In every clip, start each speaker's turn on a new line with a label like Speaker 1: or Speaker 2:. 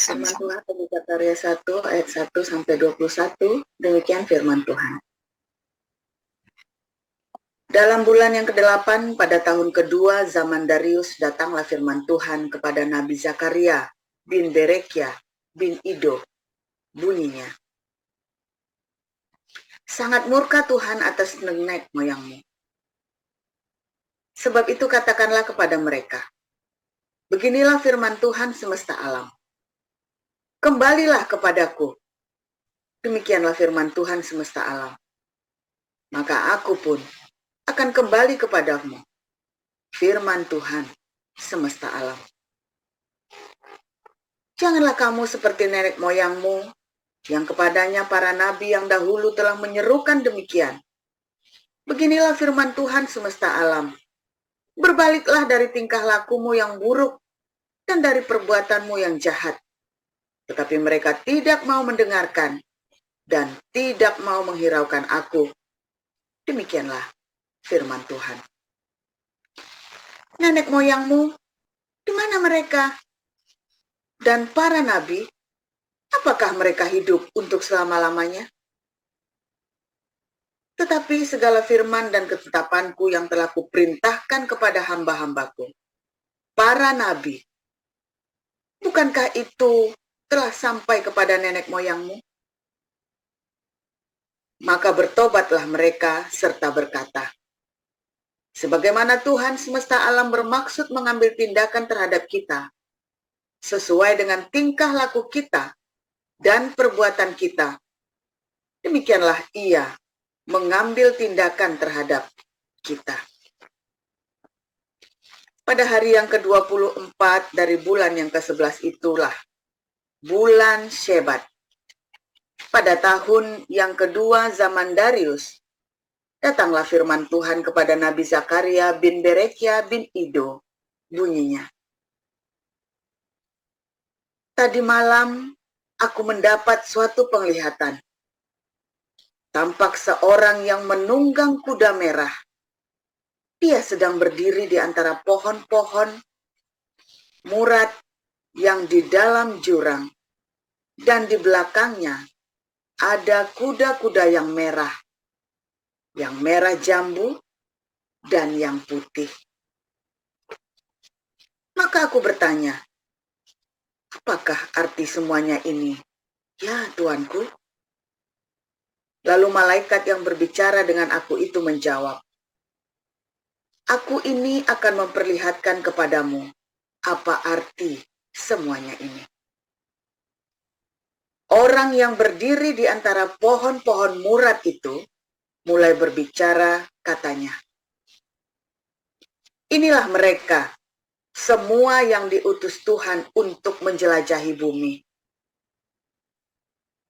Speaker 1: Firman Tuhan dari Zakaria 1 ayat 1 sampai 21, demikian firman Tuhan. Dalam bulan yang ke-8 pada tahun kedua zaman Darius datanglah firman Tuhan kepada Nabi Zakaria bin Berekia bin Ido. Bunyinya, sangat murka Tuhan atas nenek moyangmu. Sebab itu katakanlah kepada mereka, beginilah firman Tuhan semesta alam. Kembalilah kepadaku. Demikianlah firman Tuhan semesta alam. Maka aku pun akan kembali kepadamu. Firman Tuhan semesta alam. Janganlah kamu seperti nenek moyangmu, yang kepadanya para nabi yang dahulu telah menyerukan demikian. Beginilah firman Tuhan semesta alam. Berbaliklah dari tingkah lakumu yang buruk dan dari perbuatanmu yang jahat. Tetapi mereka tidak mau mendengarkan dan tidak mau menghiraukan aku. Demikianlah firman Tuhan. Nenek moyangmu, di mana mereka? Dan para nabi, apakah mereka hidup untuk selama-lamanya? Tetapi segala firman dan ketetapanku yang telah kuperintahkan kepada hamba-hambaku, para nabi, bukankah itu telah sampai kepada nenek moyangmu? Maka bertobatlah mereka serta berkata, sebagaimana Tuhan semesta alam bermaksud mengambil tindakan terhadap kita, sesuai dengan tingkah laku kita dan perbuatan kita, demikianlah Ia mengambil tindakan terhadap kita. Pada hari yang ke-24 dari bulan yang ke-11 itulah, bulan Shebat. Pada tahun yang kedua zaman Darius, datanglah firman Tuhan kepada Nabi Zakaria bin Berekia bin Ido. Bunyinya, tadi malam aku mendapat suatu penglihatan. Tampak seorang yang menunggang kuda merah. Dia sedang berdiri di antara pohon-pohon murad yang di dalam jurang. Dan di belakangnya ada kuda-kuda yang merah jambu, dan yang putih. Maka aku bertanya, apakah arti semuanya ini? Ya Tuanku. Lalu malaikat yang berbicara dengan aku itu menjawab, aku ini akan memperlihatkan kepadamu apa arti semuanya ini. Orang yang berdiri di antara pohon-pohon murad itu mulai berbicara, katanya, inilah mereka, semua yang diutus Tuhan untuk menjelajahi bumi.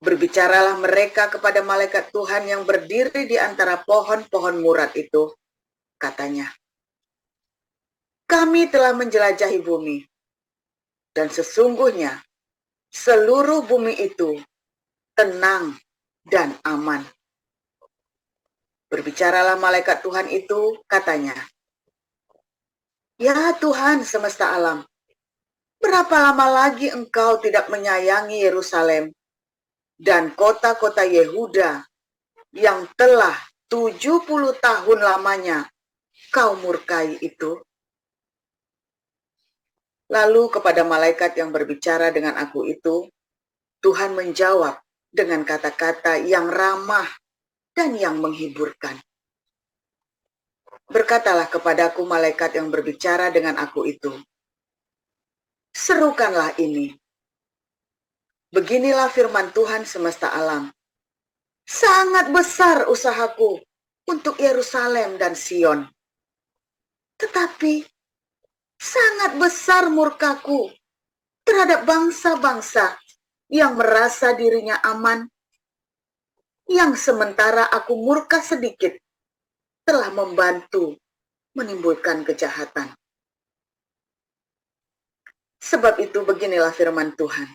Speaker 1: Berbicaralah mereka kepada malaikat Tuhan yang berdiri di antara pohon-pohon murad itu, katanya, kami telah menjelajahi bumi, dan sesungguhnya seluruh bumi itu tenang dan aman. Berbicaralah malaikat Tuhan itu, katanya, ya Tuhan semesta alam, berapa lama lagi Engkau tidak menyayangi Yerusalem dan kota-kota Yehuda yang telah 70 tahun lamanya Kau murkai itu? Lalu kepada malaikat yang berbicara dengan aku itu, Tuhan menjawab dengan kata-kata yang ramah dan yang menghiburkan. Berkatalah kepadaku malaikat yang berbicara dengan aku itu, serukanlah ini. Beginilah firman Tuhan semesta alam. Sangat besar usahaku untuk Yerusalem dan Sion. Tetapi sangat besar murkaku terhadap bangsa-bangsa yang merasa dirinya aman, yang sementara aku murka sedikit telah membantu menimbulkan kejahatan. Sebab itu beginilah firman Tuhan.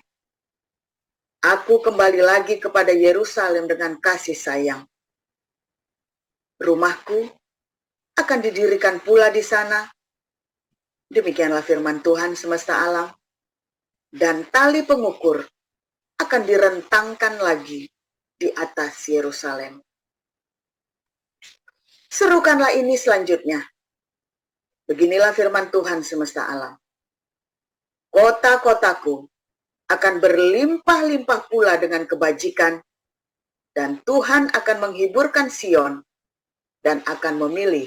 Speaker 1: Aku kembali lagi kepada Yerusalem dengan kasih sayang. Rumahku akan didirikan pula di sana. Demikianlah firman Tuhan semesta alam. dan tali pengukur akan direntangkan lagi di atas Yerusalem. Serukanlah ini selanjutnya. Beginilah firman Tuhan semesta alam. Kota-kotaku akan berlimpah-limpah pula dengan kebajikan, dan Tuhan akan menghiburkan Sion dan akan memilih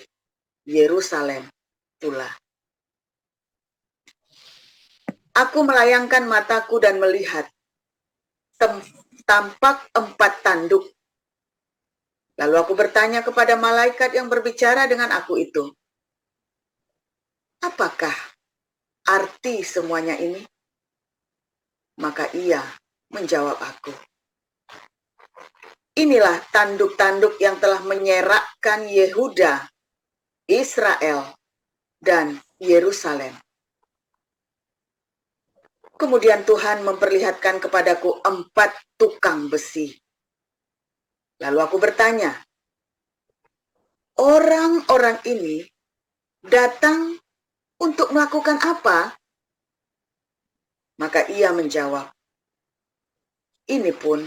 Speaker 1: Yerusalem pula. Aku melayangkan mataku dan melihat tampak 4 tanduk. Lalu aku bertanya kepada malaikat yang berbicara dengan aku itu, apakah arti semuanya ini? Maka ia menjawab aku, inilah tanduk-tanduk yang telah menyerakkan Yehuda, Israel, dan Yerusalem. Kemudian Tuhan memperlihatkan kepadaku 4 tukang besi. Lalu aku bertanya, orang-orang ini datang untuk melakukan apa? Maka ia menjawab, ini pun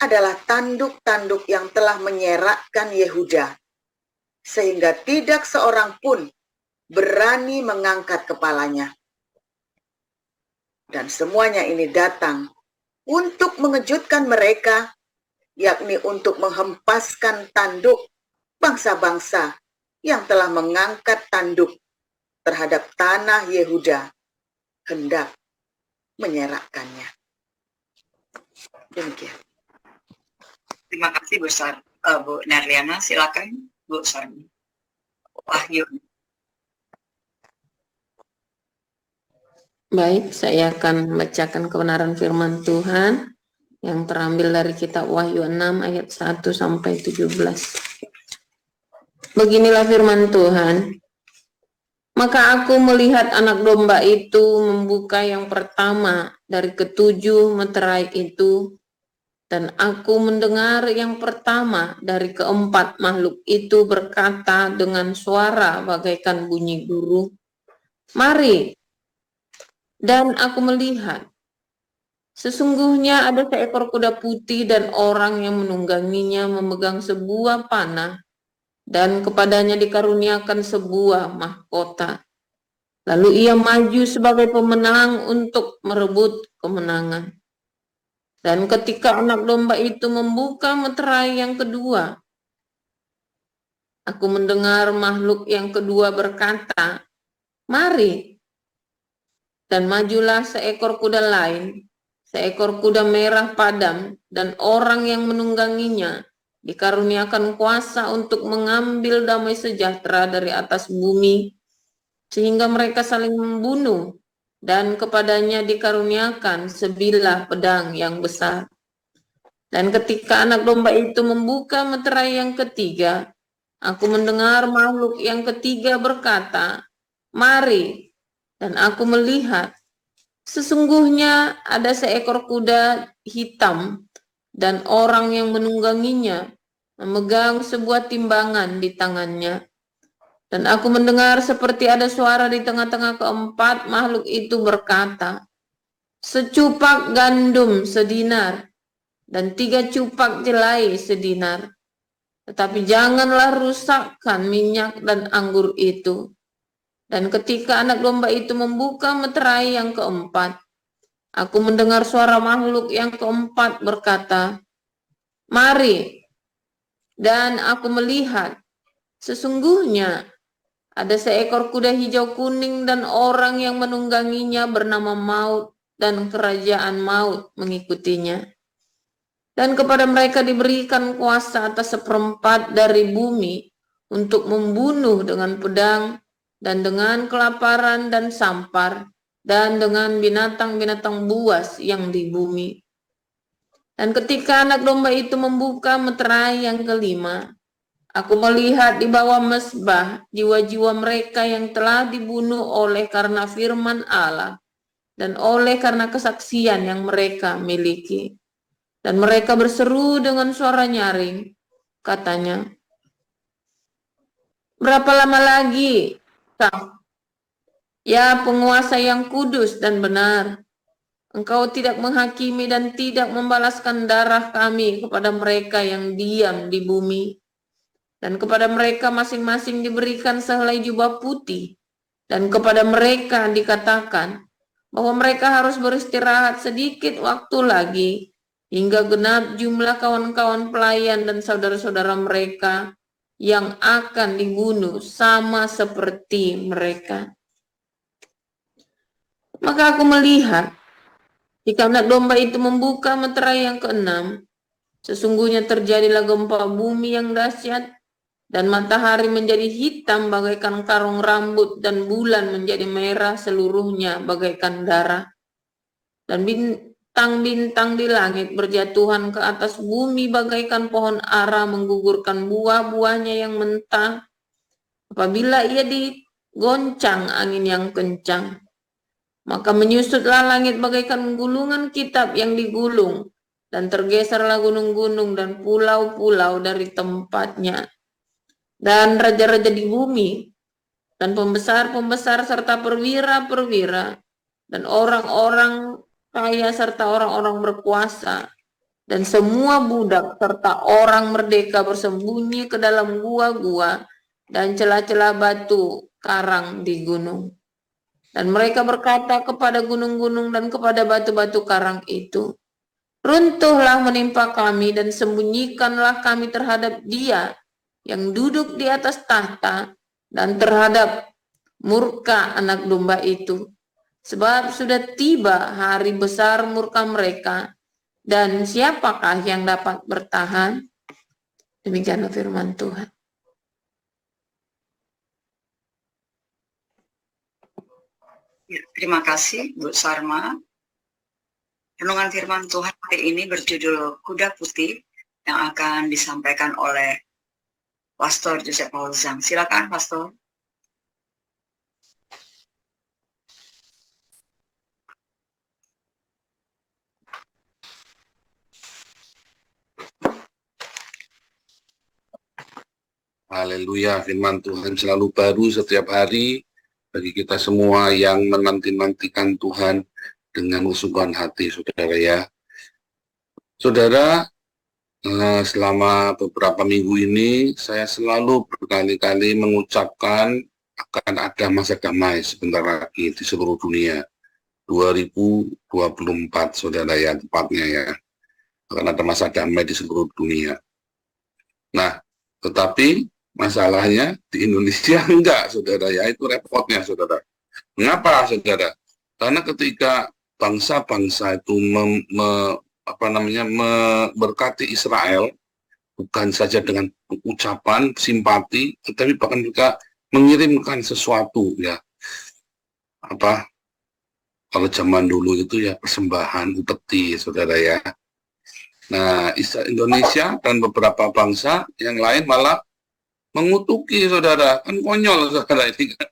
Speaker 1: adalah tanduk-tanduk yang telah menyerakkan Yehuda, sehingga tidak seorang pun berani mengangkat kepalanya. Dan semuanya ini datang untuk mengejutkan mereka, yakni untuk menghempaskan tanduk bangsa-bangsa yang telah mengangkat tanduk terhadap tanah Yehuda, hendak menyerakkannya. Demikian.
Speaker 2: Terima kasih Bu Narliana. Silakan Bu Sarmi. Wahyu.
Speaker 3: Baik, saya akan membacakan kebenaran firman Tuhan yang terambil dari kitab Wahyu 6 ayat 1 sampai 17. Beginilah firman Tuhan. Maka aku melihat anak domba itu membuka yang pertama dari ketujuh meterai itu, dan aku mendengar yang pertama dari keempat makhluk itu berkata dengan suara bagaikan bunyi guru, "Mari." Dan aku melihat, sesungguhnya ada seekor kuda putih dan orang yang menungganginya memegang sebuah panah, dan kepadanya dikaruniakan sebuah mahkota. Lalu ia maju sebagai pemenang untuk merebut kemenangan. Dan ketika anak domba itu membuka meterai yang kedua, aku mendengar makhluk yang kedua berkata, "Mari." Dan majulah seekor kuda lain, seekor kuda merah padam, dan orang yang menungganginya dikaruniakan kuasa untuk mengambil damai sejahtera dari atas bumi, sehingga mereka saling membunuh, dan kepadanya dikaruniakan sebilah pedang yang besar. Dan ketika anak domba itu membuka meterai yang ketiga, aku mendengar makhluk yang ketiga berkata, "Mari." Dan aku melihat, sesungguhnya ada seekor kuda hitam dan orang yang menungganginya memegang sebuah timbangan di tangannya. Dan aku mendengar seperti ada suara di tengah-tengah keempat makhluk itu berkata, "Secupak gandum sedinar, dan 3 cupak jelai sedinar. Tetapi janganlah rusakkan minyak dan anggur itu." Dan ketika anak domba itu membuka meterai yang keempat, aku mendengar suara makhluk yang keempat berkata, "Mari." Dan aku melihat, sesungguhnya ada seekor kuda hijau kuning dan orang yang menungganginya bernama Maut, dan kerajaan maut mengikutinya. Dan kepada mereka diberikan kuasa atas 1/4 dari bumi untuk membunuh dengan pedang, dan dengan kelaparan dan sampar, dan dengan binatang-binatang buas yang di bumi. Dan ketika anak domba itu membuka meterai yang kelima, aku melihat di bawah mezbah jiwa-jiwa mereka yang telah dibunuh oleh karena firman Allah dan oleh karena kesaksian yang mereka miliki. Dan mereka berseru dengan suara nyaring, katanya, "Berapa lama lagi, ya penguasa yang kudus dan benar, Engkau tidak menghakimi dan tidak membalaskan darah kami kepada mereka yang diam di bumi. Dan kepada mereka masing-masing diberikan sehelai jubah putih. Dan kepada mereka dikatakan bahwa mereka harus beristirahat sedikit waktu lagi hingga genap jumlah kawan-kawan pelayan dan saudara-saudara mereka yang akan dibunuh sama seperti mereka. Maka aku melihat jika anak domba itu membuka meterai yang keenam, sesungguhnya terjadilah gempa bumi yang dahsyat, dan matahari menjadi hitam bagaikan karung rambut, dan bulan menjadi merah seluruhnya bagaikan darah. Dan bintang-bintang di langit berjatuhan ke atas bumi bagaikan pohon ara menggugurkan buah-buahnya yang mentah, apabila ia digoncang angin yang kencang. Maka menyusutlah langit bagaikan gulungan kitab yang digulung, dan tergeserlah gunung-gunung dan pulau-pulau dari tempatnya. Dan raja-raja di bumi, dan pembesar-pembesar serta perwira-perwira, dan orang-orang kaya serta orang-orang berkuasa, dan semua budak serta orang merdeka bersembunyi ke dalam gua-gua dan celah-celah batu karang di gunung. Dan mereka berkata kepada gunung-gunung dan kepada batu-batu karang itu, runtuhlah menimpa kami dan sembunyikanlah kami terhadap Dia yang duduk di atas tahta dan terhadap murka anak domba itu. Sebab sudah tiba hari besar murka mereka, dan siapakah yang dapat bertahan? Demikianlah firman Tuhan.
Speaker 2: Ya, terima kasih Bu Sarma. Renungan firman Tuhan hari ini berjudul Kuda Putih yang akan disampaikan oleh Pastor Joseph Paulzang. Silakan Pastor.
Speaker 4: Haleluya, firman Tuhan selalu baru setiap hari bagi kita semua yang menanti-nantikan Tuhan dengan kesungguhan hati, saudara ya. Saudara, selama beberapa minggu ini saya selalu berkali-kali mengucapkan akan ada masa damai sebentar lagi di seluruh dunia. 2024, saudara ya, tepatnya ya. Akan ada masa damai di seluruh dunia. Nah, tetapi masalahnya di Indonesia enggak, saudara ya, itu repotnya, saudara. Mengapa, saudara? Karena ketika bangsa-bangsa itu memberkati Israel, bukan saja dengan ucapan simpati, tetapi bahkan juga mengirimkan sesuatu ya. Kalau zaman dulu itu ya persembahan upeti, saudara ya. Nah, Indonesia dan beberapa bangsa yang lain malah mengutuki, saudara. Kan konyol, saudara, ini kan.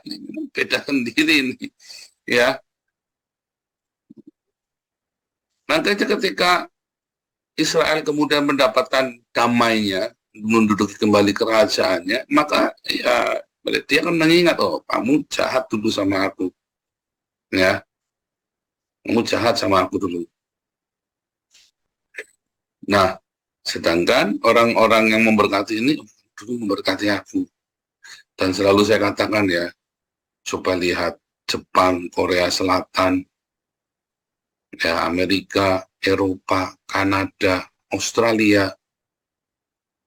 Speaker 4: Ini beda sendiri ini, ya. Nantinya ketika Israel kemudian mendapatkan damainya, menduduki kembali kerajaannya, maka ya dia akan mengingat, oh kamu jahat dulu sama aku, ya. Kamu jahat sama aku dulu. Nah, sedangkan orang-orang yang memberkati ini dulu memberkati aku. Dan selalu saya katakan ya, coba lihat Jepang, Korea Selatan, ya Amerika, Eropa, Kanada, Australia,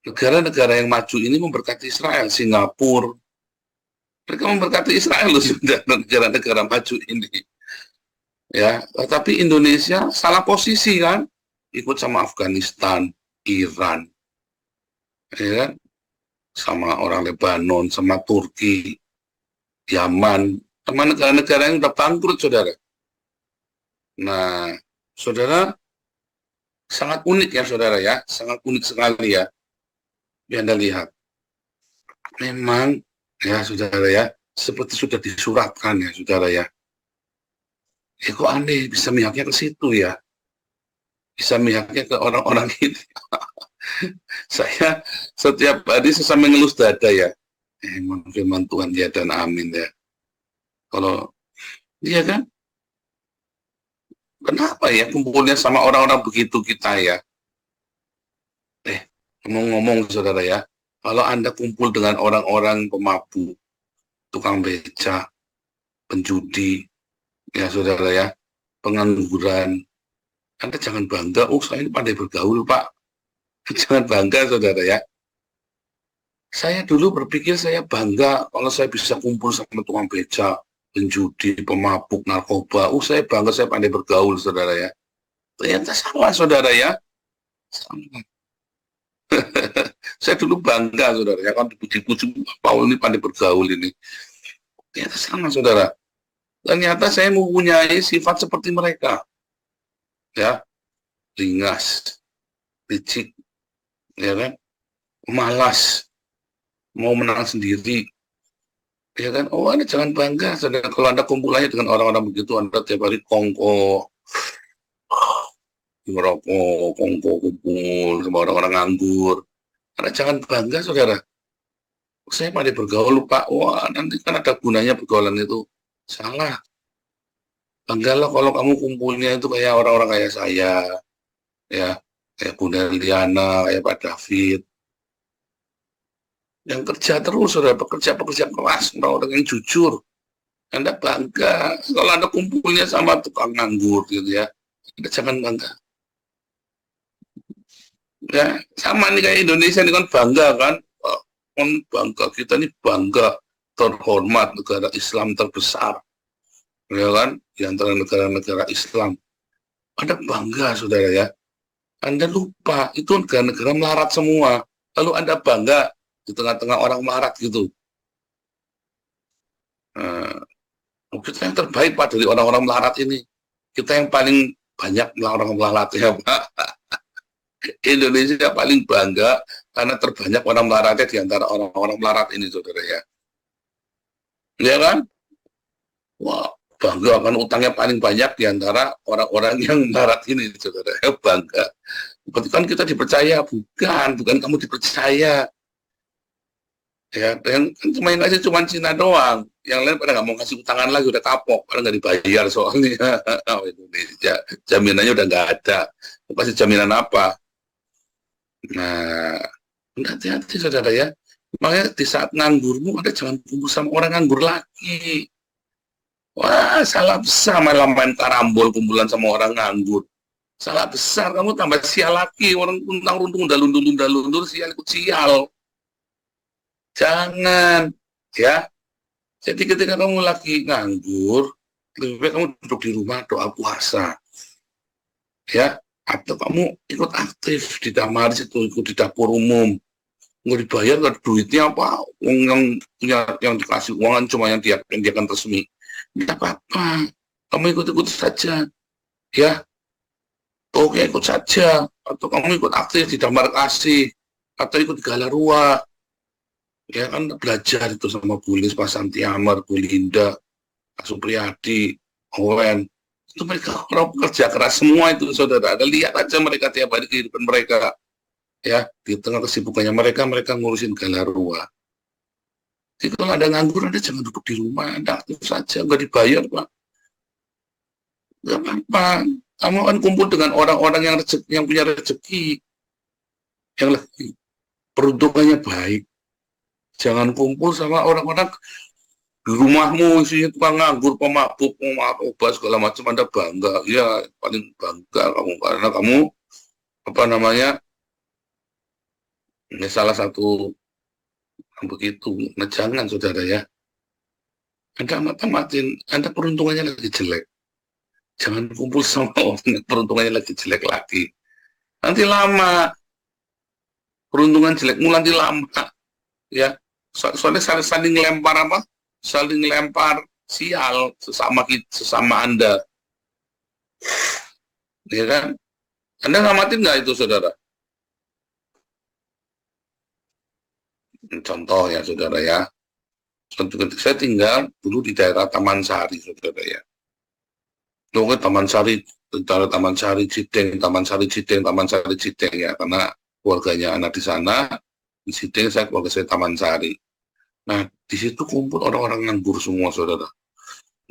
Speaker 4: negara-negara yang maju ini memberkati Israel, Singapura, mereka memberkati Israel loh, sudah negara-negara maju ini. Ya, tapi Indonesia salah posisi kan, ikut sama Afghanistan, Iran, ya kan? Sama orang Lebanon, sama Turki, Yaman, sama negara-negara yang udah bangkrut, saudara. Nah, saudara, sangat unik ya, saudara ya, sangat unik sekali ya. Ya, Anda lihat, memang ya, saudara ya, seperti sudah disuratkan ya, saudara ya. Ya kok aneh bisa mihaknya ke situ ya, bisa mihaknya ke orang-orang ini. Saya setiap hari sesama ngelus dada ya. Firman Tuhan ya dan amin ya. Kalau dia kan Kenapa ya kumpulnya sama orang-orang begitu kita ya? Ngomong-ngomong saudara ya, kalau Anda kumpul dengan orang-orang pemabuk, tukang beca, penjudi, ya saudara ya, pengangguran, Anda jangan bangga, oh saya ini pandai bergaul Pak. Jangan bangga saudara ya. Saya dulu berpikir saya bangga kalau saya bisa kumpul sama tukang beca, penjudi, pemabuk, narkoba. Oh saya bangga saya pandai bergaul saudara ya. Ternyata salah saudara ya. Salah. Saya dulu bangga saudara ya, kan dipuji-puji Paul ini pandai bergaul ini. Ternyata sama saudara. Ternyata saya mempunyai sifat seperti mereka. Ya, lingas, licik, ya kan, malas, mau menang sendiri, ya kan. Oh, Anda jangan bangga saudara. Kalau Anda kumpulannya dengan orang-orang begitu, Anda tiap hari kongko, merokok, kongko, kumpul sama orang-orang nganggur. Anda jangan bangga saudara. Saya pandai bergaul Pak. Wah, nanti kan ada gunanya pergaulan itu. Salah. Banggalah kalau kamu kumpulnya itu kayak orang-orang kayak saya, ya, kayak Bunda Liliana, kayak Pak David, yang kerja terus, saudara, pekerja keras, orang-orang yang jujur. Anda bangga kalau Anda kumpulnya sama tukang nganggur gitu ya. Anda jangan bangga. Ya, sama nih kayak Indonesia ini kan bangga kan. Kan bangga, kita ini bangga, terhormat, negara Islam terbesar. Ya kan, di antara negara-negara Islam. Anda bangga, saudara ya. Anda lupa, itu negara-negara melarat semua. Lalu Anda bangga di tengah-tengah orang melarat gitu. Kita yang terbaik Pak dari orang-orang melarat ini. Kita yang paling banyak orang melarat ya Pak. Indonesia paling bangga karena terbanyak orang melaratnya di antara orang-orang melarat ini saudara ya. Ya kan? Wah, bangga kan utangnya paling banyak di antara orang-orang yang melarat ini saudara ya, bangga. Berarti kan kita dipercaya, bukan kamu dipercaya. Ya, yang kan cuma yang ngasih cuma Cina doang, yang lain pada nggak mau ngasih utangan lagi, udah kapok, pada nggak dibayar soalnya. Indonesia jaminannya udah nggak ada, pasti jaminan apa? Nah, hati-hati saudara ya, makanya di saat nganggurmu ada jangan kumpul sama orang nganggur lagi. Wah, salah besar main karambol kumpulan sama orang nganggur. Salah besar, kamu tambah sial lagi, orang untung-untung udah lundur, sial ikut sial. Jangan, ya. Jadi ketika kamu lagi nganggur, lebih baik kamu duduk di rumah doa puasa, ya. Atau kamu ikut aktif di kamar situ, ikut di dapur umum, nggak dibayar, nggak ada duitnya apa, yang punya yang dikasih uangan cuma yang dia kan resmi, tidak apa-apa, kamu ikut saja, ya. Oke, ikut saja, atau kamu ikut aktif di damar kasih, atau ikut di galarua. Ya kan belajar itu sama Bu Lis, Pak Santi Amar, Bu Linda, Pak Supriyadi, Owen. Itu mereka orang pekerja keras semua itu saudara. Ada lihat aja mereka tiap hari kehidupan mereka. Ya, di tengah kesibukannya mereka ngurusin galarua. Jadi kalau ada nganggur, Anda jangan duduk di rumah, Anda aktif saja, nggak dibayar Pak. Nggak apa-apa. Kamu akan kumpul dengan orang-orang yang punya rezeki, yang lebih peruntungannya baik. Jangan kumpul sama orang-orang di rumahmu isinya tukang nganggur, pemabuk, obat segala macam, Anda bangga. Ya, paling bangga kamu karena kamu apa namanya? Ini salah satu yang begitu. Nah, jangan saudara ya. Anda mata-matin, Anda peruntungannya lagi jelek. Jangan kumpul sama orang yang peruntungannya lagi jelek lagi. Nanti lama peruntungan jelekmu nanti lama. Ya. Soalnya saling lempar apa? Saling lempar sial sesama Anda. Ya kan? Anda ngamatin nggak itu, saudara? Contoh ya, saudara ya. Saya tinggal dulu di daerah Taman Sari, saudara ya. Lalu Taman Sari, Taman Sari Cideng, Taman Sari Cideng ya, karena keluarganya anak di sana. Di Cideng keluarga saya Taman Sari. Nah, di situ kumpul orang-orang nganggur semua, saudara.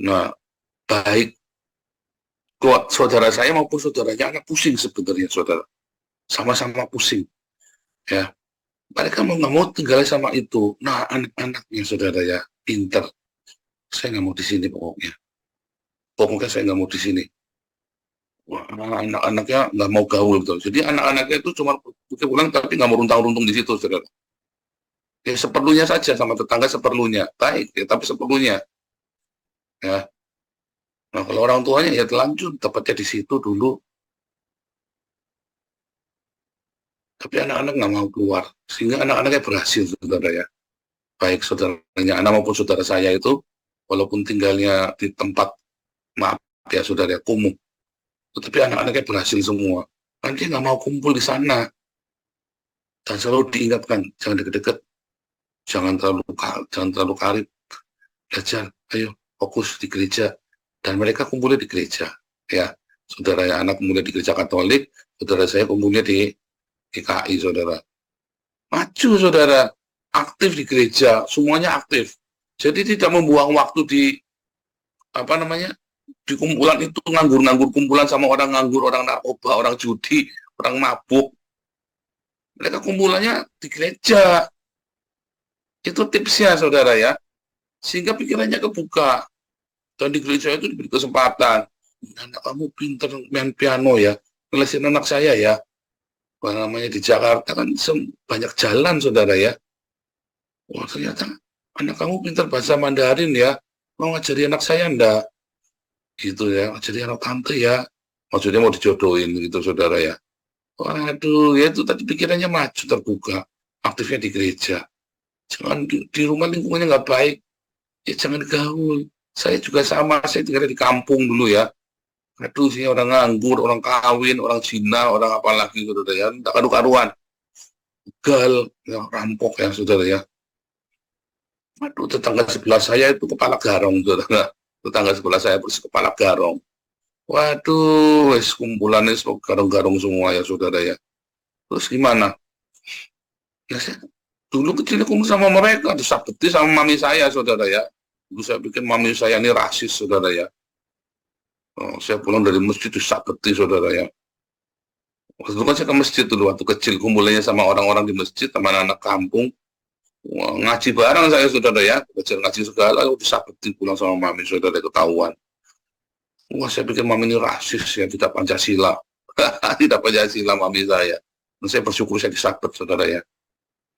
Speaker 4: Nah, baik Buat saudara saya maupun saudaranya anak pusing sebenarnya, saudara. Sama-sama pusing. Ya, mereka mau nggak mau tinggal sama itu. Nah, anak-anaknya saudara ya, pinter. Saya nggak mau di sini pokoknya. Pokoknya saya nggak mau di sini. Wah, anak-anaknya nggak mau gaul gitu. Jadi anak-anaknya itu cuma pulang tapi nggak mau runtang-runtung di situ, saudara. Ya seperlunya saja sama tetangga seperlunya. Baik, ya, tapi seperlunya. Ya. Nah, kalau orang tuanya ya telanjur, tepatnya di situ dulu. Tapi anak-anak nggak mau keluar. Sehingga anak-anaknya berhasil, saudara ya. Baik saudaranya anak maupun saudara saya itu, walaupun tinggalnya di tempat, maaf ya saudara, kumuh. Tetapi anak-anaknya berhasil semua. Kan dia nggak mau kumpul di sana. Dan selalu diingatkan, jangan deket-deket, jangan terlalu karib. Belajar, ayo fokus di gereja. Dan mereka kumpulnya di gereja. Ya, saudara ya, anak kumpulnya di gereja Katolik, saudara saya kumpulnya di GKI, saudara. Maju, saudara. Aktif di gereja, semuanya aktif. Jadi tidak membuang waktu di, di kumpulan itu, nganggur-nganggur kumpulan sama orang nganggur, orang narkoba, orang judi, orang mabuk. Mereka kumpulannya di gereja. Itu tipsnya, saudara ya. Sehingga pikirannya kebuka. Dan di gereja itu diberi kesempatan. Anak kamu pinter main piano ya. Ngelesin anak saya ya. Di Jakarta kan banyak jalan, saudara ya. Wah, ternyata anak kamu pinter bahasa Mandarin ya. Mau ngajari anak saya enggak? Gitu ya. Ngajari anak tante ya. Maksudnya mau dijodohin gitu, saudara ya. Waduh, ya itu tadi pikirannya maju, terbuka, aktifnya di gereja. Jangan di rumah lingkungannya nggak baik, ya jangan gaul. Saya juga sama, saya tinggal di kampung dulu ya. Aduh, sih orang nganggur, orang kawin, orang Cina, orang apa lagi, saudara ya. Tak karu-karuan, gal, ya, rampok ya, saudara ya. Aduh, tetangga sebelah saya itu kepala garong, saudara. Tetangga sebelah saya bersih kepala garong. Waduh, wes kumpulannya garong-garong semua ya, saudara ya. Terus gimana? Ya saya dulu kecil kumpul sama mereka, disakiti sama mami saya, saudara ya. Dulu saya bikin mami saya ini rasis, saudara ya. Oh, saya pulang dari masjid disakiti, saudara ya. Waktu itu kan saya ke masjid dulu, waktu kecil kumpulannya sama orang-orang di masjid, sama anak kampung. Wah, ngaji bareng saya, saudara ya. Belajar ngaji segala, disakiti pulang sama mami, saudara, ketahuan. Wah, saya pikir mami ini rasis ya, tidak Pancasila. Tidak Pancasila mami saya. Dan saya bersyukur saya disabet, saudara ya.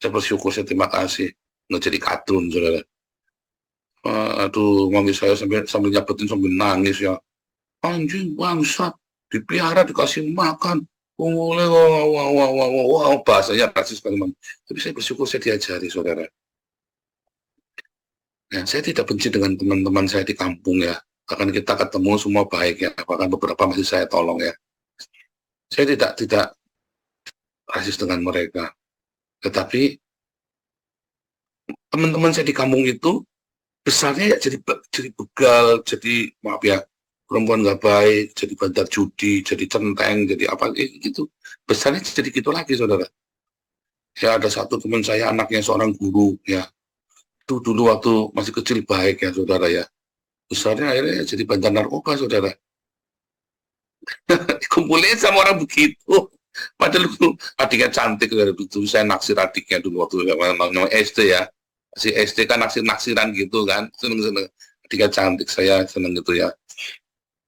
Speaker 4: Saya bersyukur, saya terima kasih. Nggak jadi katun, saudara. Aduh, mami saya sambil nyabetin, sambil nangis ya. Anjing, bangsat. Dipelihara, dikasih makan. Wah, bahasanya rasis sekali, mami. Tapi saya bersyukur saya diajari, saudara. Nah, saya tidak benci dengan teman-teman saya di kampung ya. Bahkan kita ketemu semua baik ya, bahkan beberapa masih saya tolong ya. Saya tidak rasis dengan mereka. Tetapi teman-teman saya di kampung itu besarnya ya jadi begal, jadi maaf ya, perempuan nggak baik, jadi bandar judi, jadi centeng, jadi apa gitu. Besarnya jadi gitu lagi, saudara. Ya ada satu teman saya anaknya seorang guru ya. Itu dulu waktu masih kecil baik ya, saudara ya. Besarnya akhirnya jadi bandar narkoba, saudara. Dikumpulin sama orang begitu. Padahal dulu adiknya cantik dari itu. Saya naksir adiknya dulu waktu namanya SD ya. Si SD kan naksir-naksiran gitu kan. Seneng-seneng. Adiknya cantik, saya seneng gitu ya.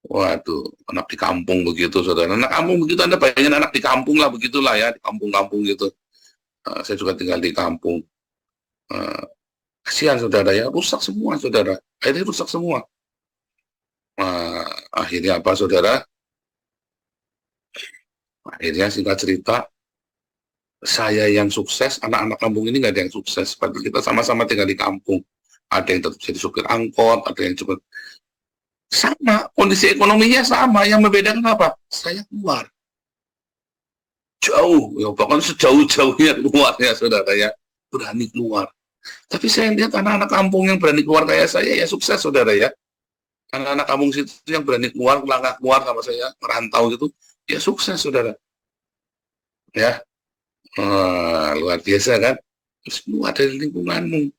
Speaker 4: Waduh, anak di kampung begitu, saudara. Anak kampung begitu, Anda bayangin anak di kampung lah, begitulah ya. Di kampung-kampung gitu. Saya juga tinggal di kampung. Kasihan, saudara ya. Rusak semua, saudara. Akhirnya rusak semua. Akhirnya apa, saudara? Akhirnya singkat cerita, saya yang sukses, anak-anak kampung ini nggak ada yang sukses. Padahal kita sama-sama tinggal di kampung. Ada yang tetap jadi supir angkot, ada yang cuma sama, kondisi ekonominya sama. Yang membedakan apa? Saya keluar. Jauh, ya, bahkan sejauh-jauhnya keluar ya, saudara ya. Berani keluar. Tapi saya lihat anak-anak kampung yang berani keluar kayak saya, ya sukses, saudara ya. Anak-anak kampung situ yang berani keluar, melangkah keluar sama saya, merantau gitu, ya sukses, saudara. Ya, luar biasa kan. Terus keluar dari lingkunganmu.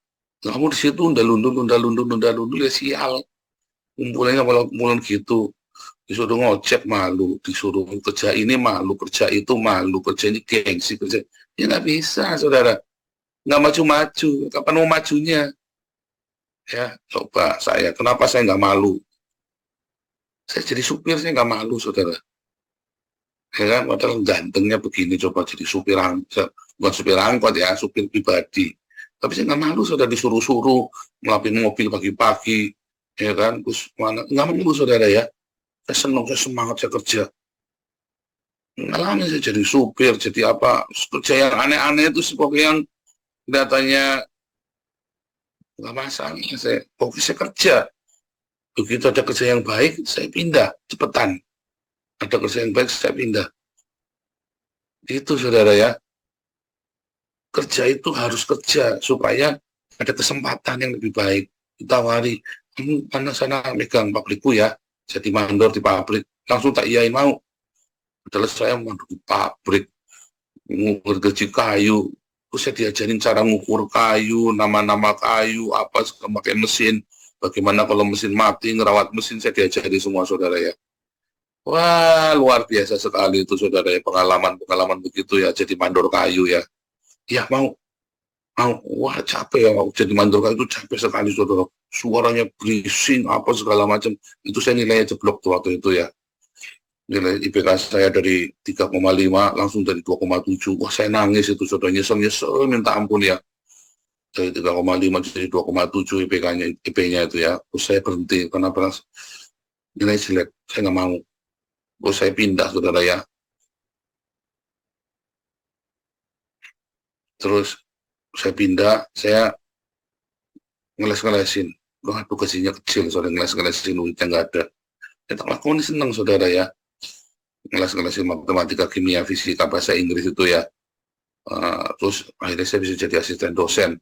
Speaker 4: Kamu di situ undal-undul ya sial. Kumpulannya kalau kumpulan gitu. disuruh ngojek malu, disuruh kerja ini malu, kerja itu malu, kerja ini gengsi, kerja ya nggak bisa, saudara, nggak maju-maju. Kapan mau majunya? Ya, coba kenapa saya nggak malu? Saya jadi supir, saya nggak malu, saudara. Ya kan, padahal gantengnya begini, coba jadi supir angkot, bukan supir angkot ya, supir pribadi. Tapi saya nggak malu, saudara, disuruh-suruh ngelapin mobil pagi-pagi, ya kan, terus mana, nggak malu, saudara ya. Saya senang, saya semangat, saya kerja. Ngalamin saya jadi supir, jadi apa, kerja yang aneh-aneh itu seperti yang kelihatannya nggak masalah, saya kerja. Begitu ada kerja yang baik, saya pindah, cepetan. Ada kerja yang baik, saya pindah. Itu, saudara ya. Kerja itu harus kerja, supaya ada kesempatan yang lebih baik. Ditawari, kamu mana sana megang pabrikku ya, jadi mandor di pabrik. Langsung tak iyain mau. Padahal saya mandor di pabrik, ngukur gaji kayu. Terus saya diajarin cara ngukur kayu, nama-nama kayu, apa, pakai mesin. Bagaimana kalau mesin mati, ngerawat mesin, saya diajari semua, saudara ya. Wah, luar biasa sekali itu, saudara ya, pengalaman-pengalaman begitu ya, jadi mandor kayu ya. Ya, mau. Wah, capek ya, mau jadi mandor kayu itu capek sekali, saudara. Suaranya berising, apa segala macam. Itu saya nilainya jeblok tuh waktu itu ya. Nilai IPK saya dari 3,5 langsung dari 2,7. Wah, saya nangis itu, saudara, nyesel minta ampun ya. Dari 3,5 jadi 2,7 IP-nya itu ya. Terus saya berhenti karena nilai jelek, saya nggak mau. Terus saya pindah, saudara ya. Terus saya pindah, saya ngeles-ngelesin. Wah, tuh gajinya kecil, saudara, ngeles-ngelesin, duitnya nggak ada. Ya tak lakukan, seneng, saudara ya. Ngeles-ngelesin matematika, kimia, fisika, bahasa Inggris itu ya. Terus akhirnya saya bisa jadi asisten dosen.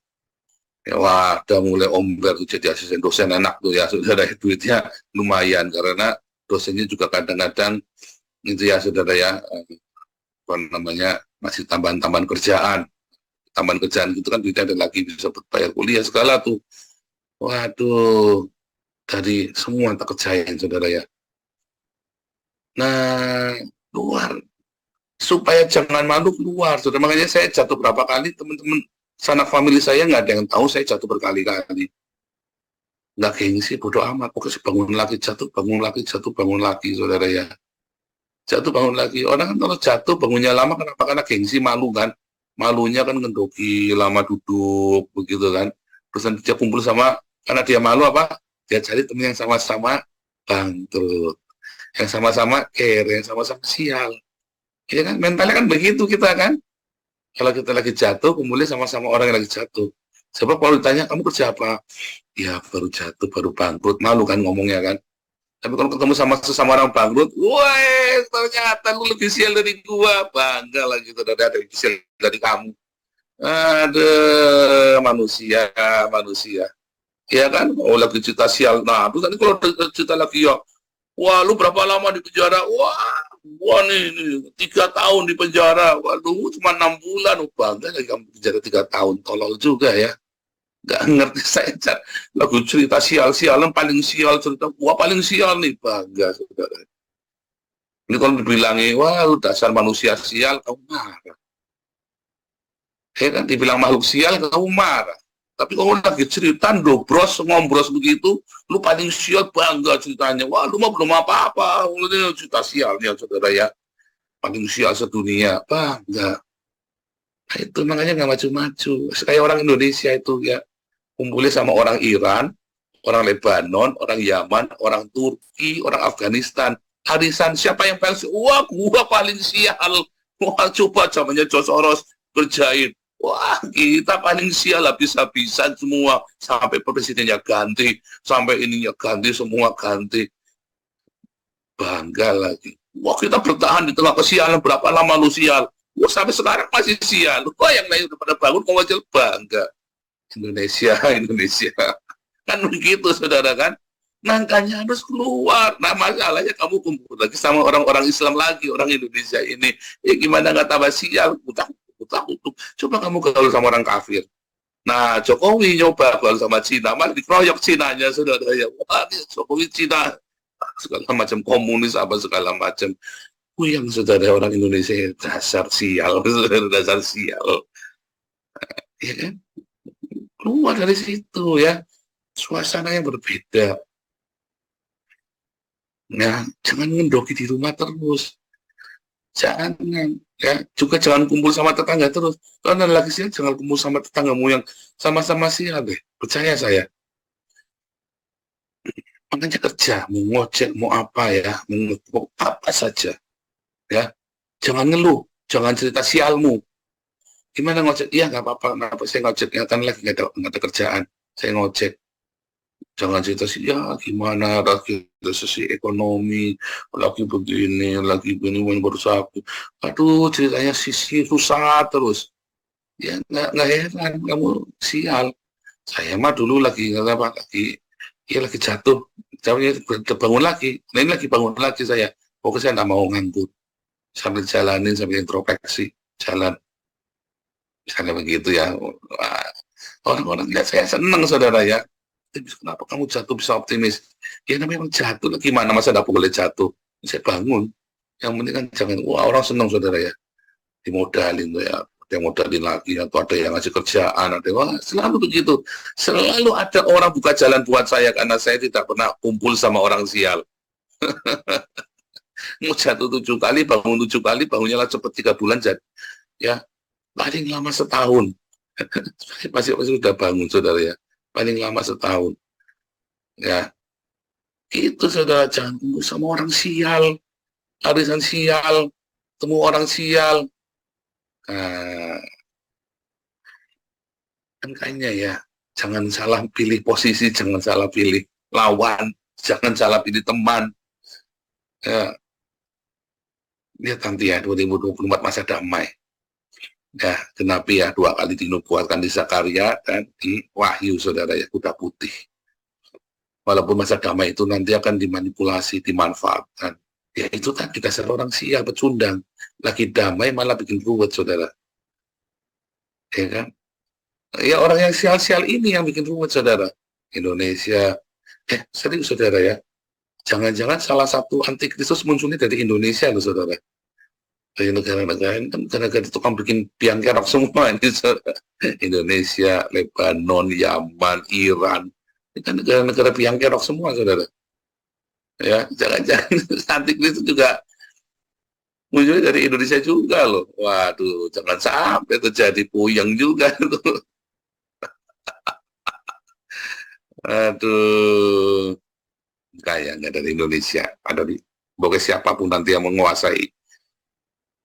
Speaker 4: Ya, wah, udah mulai omber tuh jadi asisten dosen, enak tuh ya, saudara, duitnya lumayan, karena dosennya juga kadang-kadang itu ya, saudara ya, apa namanya, masih tambahan-tambahan kerjaan gitu kan, duitnya ada lagi, bisa bayar kuliah segala tuh. Waduh, dari semua tak kerjain, saudara ya. Nah, luar, supaya jangan malu keluar, saudara, makanya saya jatuh berapa kali, teman-teman sanak famili saya nggak ada yang tahu saya jatuh berkali-kali. Nggak gengsi, bodoh amat. Pokoknya bangun lagi, bangun lagi, saudara ya. Jatuh, bangun lagi. Orang kan kalau jatuh, bangunnya lama, kenapa? Karena gengsi, malu kan. Malunya kan ngendoki, lama duduk, begitu kan. Terus nanti dia kumpul karena dia malu apa? Dia cari teman yang sama-sama bangkrut. Yang sama-sama kere, yang sama-sama sial. Ya kan, mentalnya kan begitu kita kan. Kalau kita lagi jatuh, kumpulnya sama-sama orang yang lagi jatuh. Sebab kalau ditanya, kamu kerja apa? Ya, baru jatuh, baru bangkrut. Malu kan ngomongnya kan. Tapi kalau ketemu sama sesama orang bangkrut, wah, ternyata lu lebih sial dari gua. Bangga lah gitu, ada lebih sial dari kamu. Ada manusia. Ya kan, oh lagi cerita sial. Nah, terus nanti kalau cerita lagi ya, wah, lu berapa lama di penjara? Wah nih 3 tahun di penjara. Waduh, cuma 6 bulan. Oh, bangga lagi kamu penjara 3 tahun. Tolol juga ya. Gak ngerti saya. Lagu cerita sial-sialan, paling sial cerita. Wah, paling sial nih. Bangga, saudara. Ini kalau dibilangi, wah, lu dasar manusia sial, kamu marah. Ya kan, dibilang makhluk sial, kamu marah. Tapi kalau lagi cerita, ngombros begitu, lu paling sial, bangga ceritanya. Wah, lu mah belum apa-apa. Lu cerita sialnya, saudara ya. Paling sial sedunia, bangga. Nah, itu makanya nggak maju-maju. Kayak orang Indonesia itu ya, kumpulnya sama orang Iran, orang Lebanon, orang Yaman, orang Turki, orang Afghanistan. Harisan siapa yang paling sial? Wah, gua paling sial. Wah, coba zamannya George Soros kerjain. Wah, kita paling sial habis-habisan semua. Sampai presidennya ganti, sampai ininya ganti, semua ganti. Bangga lagi. Wah, kita bertahan di tengah kesialan, berapa lama lu sial? Wah, sampai sekarang masih sial. Wah, yang lain udah pada bangun, kok aja bangga. Indonesia. Kan begitu, saudara kan? Nangkanya harus keluar. Nah, masalahnya kamu kumpul lagi sama orang-orang Islam lagi, orang Indonesia ini. Ya gimana nggak tambah sial? Utak-utuk. Coba kamu gaul sama orang kafir. Nah, Jokowi nyoba gaul sama Cina, malah dikeroyok Cinanya, saudara ya. Wah, Jokowi Cina segala macam komunis apa segala macam. Yang saudara orang Indonesia dasar sial, dasar sial, ya kan? Keluar dari situ ya, suasananya berbeda. Nah, jangan mendoki di rumah terus. Jangan, ya. Juga jangan kumpul sama tetangga terus. Kalau lagi sial, jangan kumpul sama tetanggamu yang sama-sama sial deh. Percaya saya. Makanya kerja, mau ngojek, mau apa ya, mau apa saja. Ya, jangan ngeluh, jangan cerita sialmu. Gimana ngojek? Iya, nggak apa-apa, saya ngojek. Ya, kan lagi nggak ada kerjaan. Saya ngojek. Jangan cerita sih, ya gimana, lagi sisi ekonomi, lagi begini baru sakit. Aduh, ceritanya sisi susah terus. Ya nggak heran kamu sial. Saya mah dulu lagi nggak apa, lagi jatuh, bangun lagi. Nah, ini lagi bangun lagi saya. Pokoknya saya nggak mau nganggur. Sambil jalanin, sambil introspeksi, jalan. Misalnya begitu ya. Wah, orang-orang lihat saya senang saudara ya. Kenapa kamu jatuh bisa optimis? Ya memang jatuh, gimana masa tidak boleh jatuh? Saya bangun. Yang penting kan jangan, wah orang senang saudara ya. Dimodalin tuh ya, ada yang modalin lagi, atau ada yang ngasih kerjaan, ada wah selalu begitu. Selalu ada orang buka jalan buat saya, karena saya tidak pernah kumpul sama orang sial. Mau jatuh 7 kali, bangun 7 kali, bangunnya lah cepat 3 bulan jadi. Ya, paling lama setahun. Masih sudah bangun saudara ya. Paling lama setahun. Ya, itu saudara, jangan tunggu sama orang sial, arisan sial, temu orang sial. Nah, kan kayaknya ya, jangan salah pilih posisi, jangan salah pilih lawan, jangan salah pilih teman. Ya, lihat nanti ya, 2024 masa damai. Ya, kenapi ya 2 kali dinubuatkan di Zakaria dan di Wahyu, saudara ya, kuda putih. Walaupun masa damai itu nanti akan dimanipulasi, dimanfaatkan. Ya itu tadi dasar orang sial, pecundang. Lagi damai malah bikin ruwet, saudara. Ya kan? Ya orang yang sial-sial ini yang bikin ruwet, saudara. Indonesia. Serius, saudara ya. Jangan-jangan salah satu antikristus munculnya dari Indonesia, loh, saudara. Dari negara-negara ini kan negara-negara itu kan bikin biang kerok semua ini, saudara. Indonesia, Lebanon, Yaman, Iran, ini kan negara-negara biang kerok semua, saudara. Ya, jangan-jangan antikristus juga munculnya dari Indonesia juga loh. Waduh, jangan sampai terjadi puyeng juga tuh. Aduh, kayaknya dari Indonesia ada di pokoknya siapapun nanti yang menguasai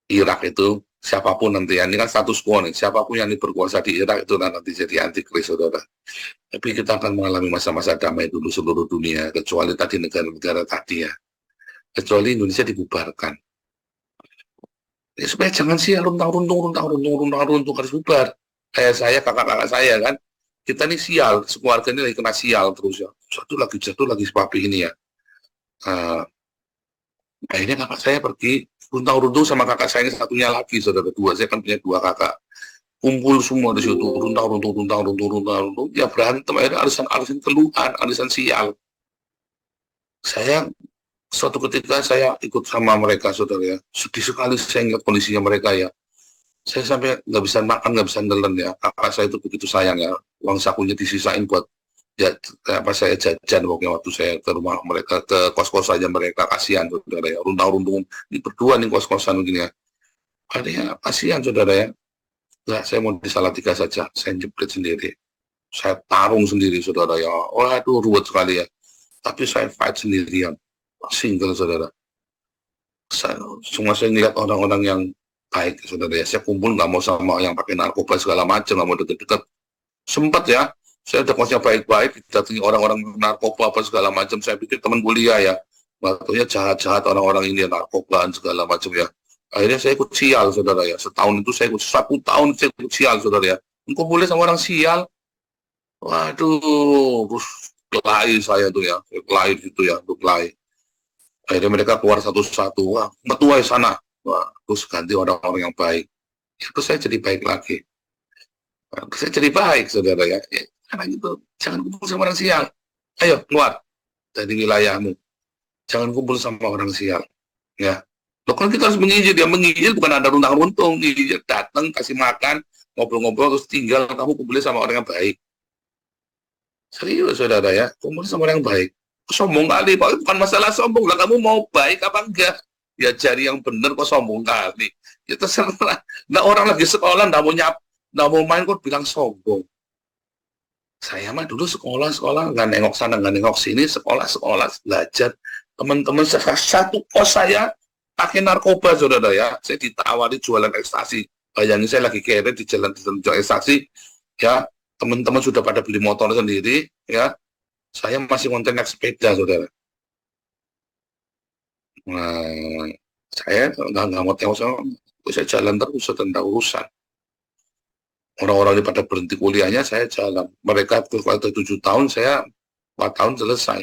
Speaker 4: Irak itu, siapapun nanti, ini kan status quo nih, siapapun yang berkuasa di Irak itu nanti jadi antikris, saudara. Tapi kita akan mengalami masa-masa damai dulu seluruh dunia, kecuali tadi negara-negara tadi ya. Kecuali Indonesia dibubarkan. Ya, supaya jangan sih runtung harus bubar. Kayak saya, kakak-kakak saya kan, kita nih sial, sekeluarga ini lagi kena sial terus ya. Satu lagi seperti ini ya. Akhirnya kakak saya pergi runtang-runtung sama kakak saya ini satunya lagi, saudara, 2. Saya kan punya 2 kakak. Kumpul semua di situ, runtang-runtung, ya berantem, akhirnya arisan keluhan, arisan sial. Saya suatu ketika saya ikut sama mereka, saudara ya. Sedih sekali saya ingat kondisinya mereka ya. Saya sampai nggak bisa makan, nggak bisa nelen ya. Kakak saya itu begitu sayang ya. Uang sakunya disisain buat ya, saya jajan waktu saya ke rumah mereka, ke kos-kos saja mereka, kasihan saudara ya, runtang-runtung ini berdua nih kos-kosan begini ya, adanya kasihan saudara ya. Nah, saya mau di Salatiga saja, saya jepret sendiri, saya tarung sendiri saudara ya, waduh ruwet sekali ya, tapi saya fight sendirian, single saudara. Saya melihat orang-orang yang baik saudara ya, saya kumpul nggak mau sama yang pakai narkoba segala macam, nggak mau deket-deket, sempat ya. Saya udah kosnya baik-baik, datangi orang-orang narkoba apa segala macam. Saya pikir teman kuliah ya, waktunya jahat-jahat orang-orang ini narkobaan segala macam ya. Akhirnya saya ikut sial, saudara ya. Setahun itu saya ikut, 1 tahun saya ikut sial, saudara ya. Engkau boleh sama orang sial? Waduh, terus kelahi saya tuh ya, kelahi gitu ya, untuk kelahi. Akhirnya mereka keluar satu-satu, wah, metuai sana. Wah, terus ganti orang-orang yang baik. Ya, terus saya jadi baik lagi. Terus saya jadi baik, saudara ya. Ya, karena gitu, jangan kumpul sama orang sial. Ayo, keluar dari wilayahmu. Jangan kumpul sama orang sial. Ya. Loh kan kita harus menginjil. Dia menginjil bukan ada runtang-runtung. Dia datang, kasih makan, ngobrol-ngobrol, terus tinggal. Kamu kumpulin sama orang yang baik. Serius, saudara ya. Kumpulin sama orang yang baik. Sombong kali. Bukan masalah sombong lah. Kamu mau baik apa enggak? Ya cari yang benar kok sombong kali. Ya terserah. Nah orang lagi sekolah, nggak mau main kok bilang sombong. Saya mah dulu sekolah nggak nengok sana nggak nengok sini, sekolah belajar. Teman-teman satu kos saya pakai narkoba, saudara ya. Saya ditawari jualan ekstasi. Bayangin saya lagi kere di jalan jual ekstasi, ya. Teman-teman sudah pada beli motor sendiri, ya. Saya masih konten naik sepeda, saudara. Nah, saya nggak mau tengok, saya jalan terus, tentang urusan. Orang-orang ini pada berhenti kuliahnya, saya jalan. Mereka keluar 7 tahun, saya 4 tahun selesai.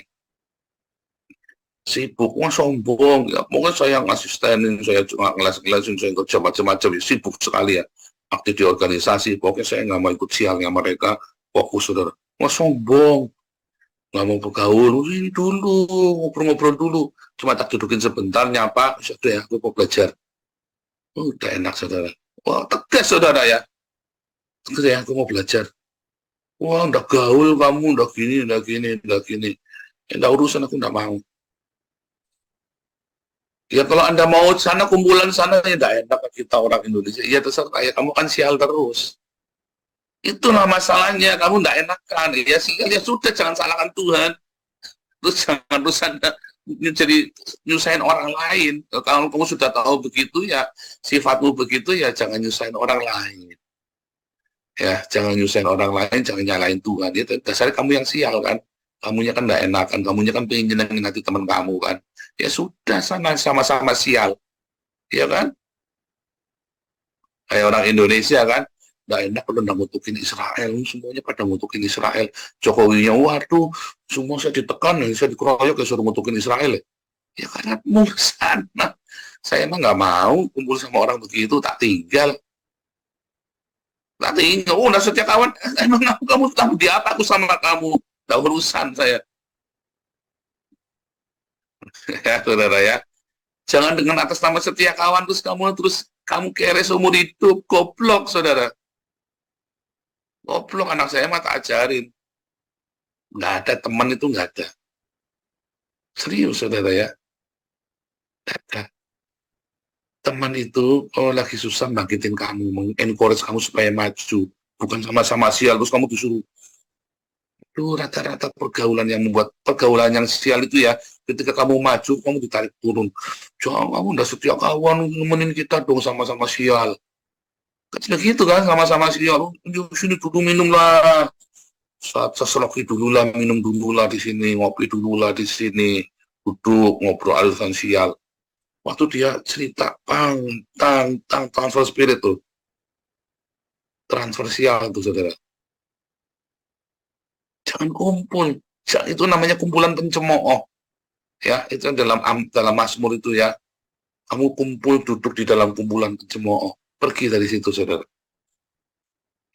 Speaker 4: Sibuk, wah sombong. Ya, mungkin saya yang asistenin, saya cuma ngeles-ngelesin, saya kerja macam-macam. Ya, sibuk sekali ya. Aktif di organisasi, pokoknya saya nggak mau ikut sialnya mereka. Fokus, saudara. Wah sombong. Nggak mau bergaul. Ini dulu, ngobrol-ngobrol dulu. Cuma tak dudukin sebentar, nyapa. Sudah ya, aku mau belajar. Udah enak, saudara. Wah, tegas, saudara ya. Terus ya, aku mau belajar. Wah, udah gaul kamu, udah gini. Enggak urusan, aku enggak mau. Ya kalau Anda mau sana, kumpulan sana, ya enggak enak kita orang Indonesia. Ya terserah, ya kamu kan sial terus. Itulah masalahnya, kamu enggak enakan. Ya sial, ya sudah, jangan salahkan Tuhan. Terus jangan terus Anda jadi nyusahin orang lain. Kalau kamu sudah tahu begitu, ya sifatmu begitu, ya jangan nyusahin orang lain. Ya, jangan nyusahin orang lain, jangan nyalain Tuhan. Ya, dasarnya kamu yang sial kan. Kamunya kan nggak enakan, kamunya kan pengen nyenengin hati teman kamu kan. Ya sudah, sana sama-sama sial. Ya kan? Kayak orang Indonesia kan, nggak enak kalau nggak ngutukin Israel. Semuanya pada ngutukin Israel. Jokowinya, waduh, semua saya ditekan, saya dikeroyok, ya suruh ngutukin Israel. Ya karena mau sana. Saya emang nggak mau kumpul sama orang begitu, tak tinggal. Nanti udah setiap kawan, emang kamu di apa aku sama kamu? Gak urusan saya. Ya, saudara ya. Jangan dengan atas nama setia kawan terus kamu kere seumur hidup, goblok, saudara. Goblok, anak saya mah tak ajarin. Nggak ada teman itu, nggak ada. Serius, saudara ya. Nggak ada. Teman itu kalau lagi susah bangkitin kamu, mengencourage kamu supaya maju, bukan sama-sama sial terus kamu disuruh. Itu rata-rata pergaulan yang membuat pergaulan yang sial itu ya, ketika kamu maju kamu ditarik turun. Jangan, kamu udah setia kawan, nemenin kita dong, sama-sama sial. Kecil gitu kan, sama-sama sial. Sini dulu minum lah, saat seseloki dulu lah, minum dulu lah di sini, ngopi dulu lah di sini, duduk ngobrol aliran sial. Waktu dia cerita tentang transfer spirit tuh, transfer sial tuh, saudara. Jangan kumpul, itu namanya kumpulan pencemooh. Ya, itu dalam Mazmur itu ya. Kamu kumpul duduk di dalam kumpulan pencemooh. Pergi dari situ, saudara.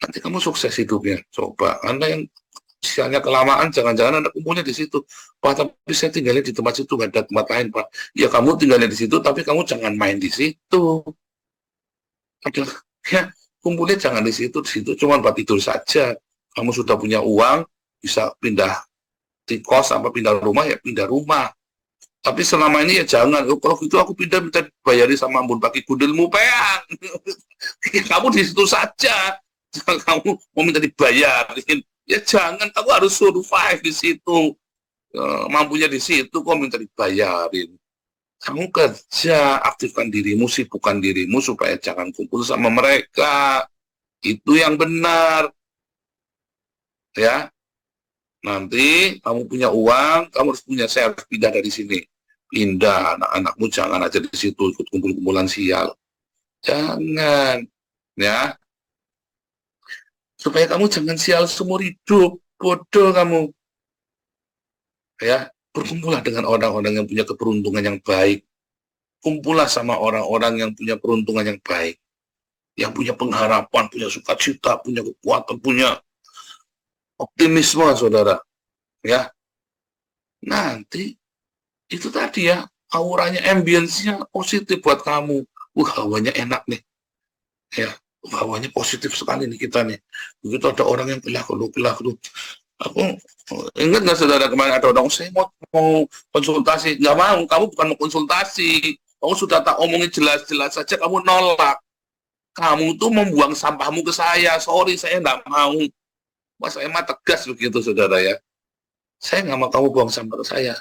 Speaker 4: Nanti kamu sukses hidupnya. Coba, Anda yang sialnya kelamaan, jangan-jangan Anda kumpulnya di situ. Pak, tapi saya tinggalnya di tempat situ, nggak ada tempat lain, Pak. Ya, kamu tinggalnya di situ, tapi kamu jangan main di situ. Ya, kumpulnya jangan di situ cuma buat tidur saja. Kamu sudah punya uang, bisa pindah di kos, apa pindah rumah, ya pindah rumah. Tapi selama ini ya jangan. Kalau gitu aku pindah minta bayari sama Ambon pakai gundelmu, peang. Ya, kamu di situ saja. Jangan kamu mau minta dibayarin. Ya jangan, kamu harus survive di situ. Mampunya di situ, kok minta dibayarin. Kamu kerja, aktifkan dirimu, sibukkan dirimu supaya jangan kumpul sama mereka. Itu yang benar. Ya. Nanti kamu punya uang, kamu harus punya, saya harus pindah dari sini. Pindah, anak-anakmu jangan aja di situ ikut kumpul-kumpulan sial. Jangan. Ya. Supaya kamu jangan sial seumur hidup, bodoh kamu. Ya, berkumpullah dengan orang-orang yang punya keberuntungan yang baik. Kumpullah sama orang-orang yang punya peruntungan yang baik. Yang punya pengharapan, punya sukacita, punya kekuatan, punya optimisme, saudara. Ya. Nanti itu tadi ya, auranya, ambience-nya positif buat kamu. Hawanya enak nih. Ya, hawanya positif sekali nih kita nih. Begitu ada orang yang kelah-keluh. Aku ingat nggak saudara, kemarin ada orang, saya mau konsultasi. Nggak mau, kamu bukan mau konsultasi. Kamu sudah tak omongin jelas-jelas saja, kamu nolak. Kamu tuh membuang sampahmu ke saya. Sorry, saya nggak mau. Wah, saya mah tegas begitu, saudara ya. Saya nggak mau kamu buang sampah ke saya.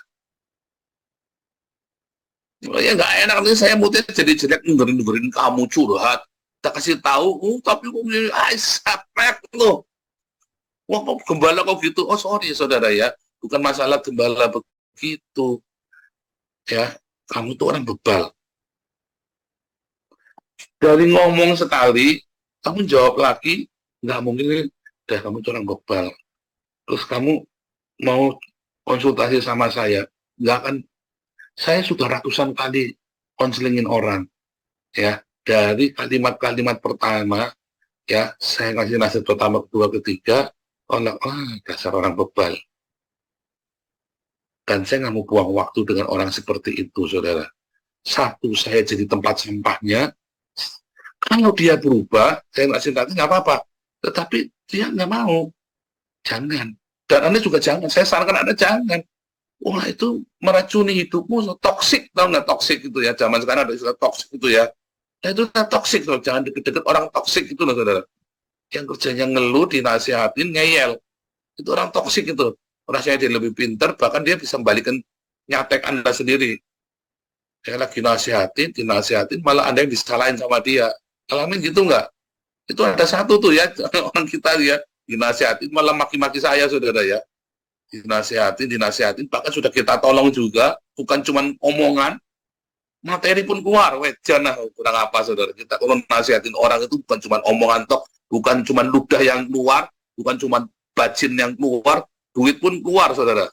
Speaker 4: Ya nggak enak, nanti saya moodnya jadi jelek, dengerin kamu curhat. Kita kasih tahu, tapi kok gini, sapek loh. Wah, kok gembala kok gitu? Oh, sorry, saudara ya. Bukan masalah gembala begitu. Ya, kamu tuh orang bebal. Dari ngomong sekali, kamu jawab lagi, nggak mungkin, dah kamu tuh orang bebal. Terus kamu mau konsultasi sama saya, nggak akan. Saya sudah ratusan kali konselingin orang, ya, dari kalimat-kalimat pertama, ya, saya kasih nasihat pertama, kedua, ketiga, dasar orang bebal. Dan saya nggak mau buang waktu dengan orang seperti itu, saudara. Satu, saya jadi tempat sampahnya. Kalau dia berubah, saya nggak simpati, nggak apa-apa. Tetapi dia nggak mau. Jangan. Dan Anda juga jangan. Saya sarankan Anda jangan. Wah, itu meracuni hidupmu, toksik, tahu nggak toksik itu ya? Zaman sekarang ada istilah toksik itu ya. Nah, itu toksik, loh. Jangan deket-deket orang toksik itu loh, saudara. Yang kerjanya ngeluh, dinasihatin, ngeyel. Itu orang toksik itu. Rasanya dia lebih pintar, bahkan dia bisa membalikan nyatek Anda sendiri. Saya lagi dinasihatin, malah Anda yang disalahin sama dia. Alamin gitu nggak? Itu ada satu tuh ya, orang kita ya, dinasihatin, malah maki-maki saya, saudara ya. Dinasihatin, bahkan sudah kita tolong juga, bukan cuma omongan, materi pun keluar. Jangan kurang apa, saudara. Kita kalau nasihatin orang itu bukan cuma omongan tok, bukan cuma ludah yang keluar, bukan cuma bajin yang keluar, duit pun keluar, saudara.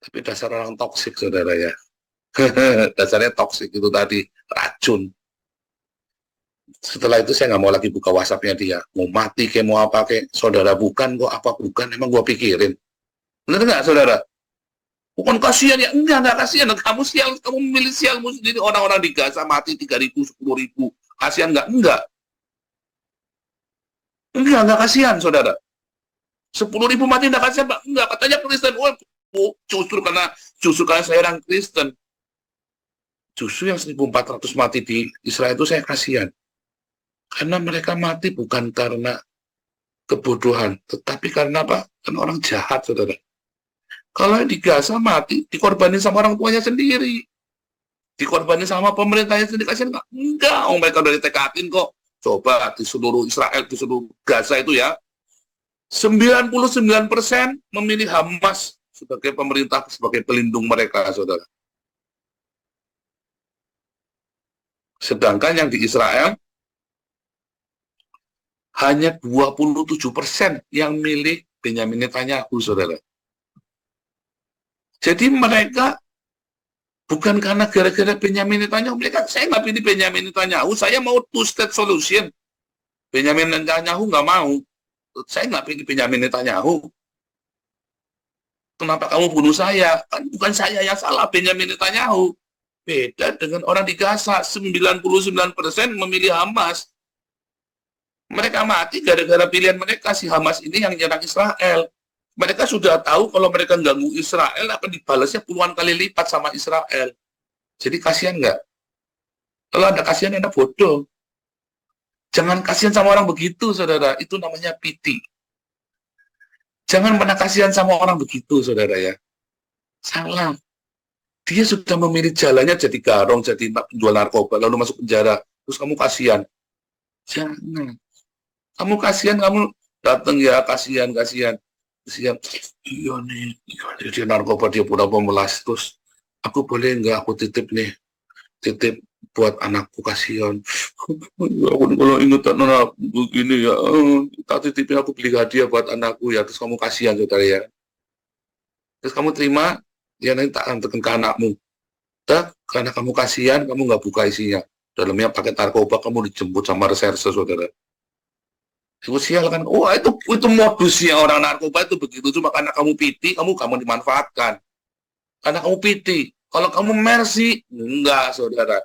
Speaker 4: Tapi dasar orang toksik, saudara ya. Dasarnya toksik itu tadi, racun. Setelah itu saya nggak mau lagi buka WhatsApp-nya dia. Mau mati kayak mau apa kayak, saudara bukan kok, apa bukan, emang gua pikirin. Bener nggak, saudara? Bukan kasihan ya, enggak kasihan. Kamu sial, kamu memilih sialmu sendiri. Orang-orang di Gaza mati 3.000, 10.000. Kasihan nggak? Enggak kasihan, saudara. 10.000 mati enggak kasihan, Pak? Enggak, katanya Kristen. Justru karena saya orang Kristen. Justru yang 1.400 mati di Israel itu saya kasihan. Karena mereka mati bukan karena kebodohan, tetapi karena apa? Karena orang jahat, saudara. Kalau di Gaza mati, dikorbanin sama orang tuanya sendiri. Dikorbanin sama pemerintahnya sendiri. Kasihan nggak? Enggak, mereka udah ditekatin kok. Coba di seluruh Israel, di seluruh Gaza itu ya, 99% memilih Hamas sebagai pemerintah, sebagai pelindung mereka, saudara. Sedangkan yang di Israel, hanya 27% yang milih Benyamin Netanyahu, saudara. Jadi mereka bukan karena gara-gara Benyamin Netanyahu, saya nggak pilih Benyamin Netanyahu, saya mau two-state solution. Benyamin Netanyahu nggak mau, saya nggak pilih Benyamin Netanyahu. Kenapa kamu bunuh saya? Kan bukan saya yang salah, Benyamin Netanyahu. Beda dengan orang di Gaza, 99% memilih Hamas. Mereka mati gara-gara pilihan mereka, si Hamas ini yang nyerang Israel. Mereka sudah tahu kalau mereka ganggu Israel akan dibalasnya puluhan kali lipat sama Israel. Jadi kasihan nggak? Kalau Anda kasihan, Anda bodoh. Jangan kasihan sama orang begitu, saudara. Itu namanya piti. Jangan pernah kasihan sama orang begitu, saudara ya. Salah. Dia sudah memilih jalannya jadi garong, jadi penjual narkoba, lalu masuk penjara. Terus kamu kasihan. Jangan. Kamu kasihan, kamu datang ya, kasihan. Iya nih, dia narkoba, dia pura pemelas. Terus, aku boleh nggak aku titip buat anakku, kasihan. Aku kalau ingat anak begini ya, tak titipin, aku beli hadiah buat anakku ya. Terus kamu kasihan, saudara ya. Terus kamu terima, dia nanti tak antarkan ke anakmu. Karena kamu kasihan, kamu nggak buka isinya. Dalamnya pakai narkoba, kamu dijemput sama reserse, saudara. Itu sial kan? Wah, itu modusnya orang narkoba itu begitu. Cuma karena kamu piti, kamu dimanfaatkan. karena kamu piti. Kalau kamu mercy, enggak, saudara.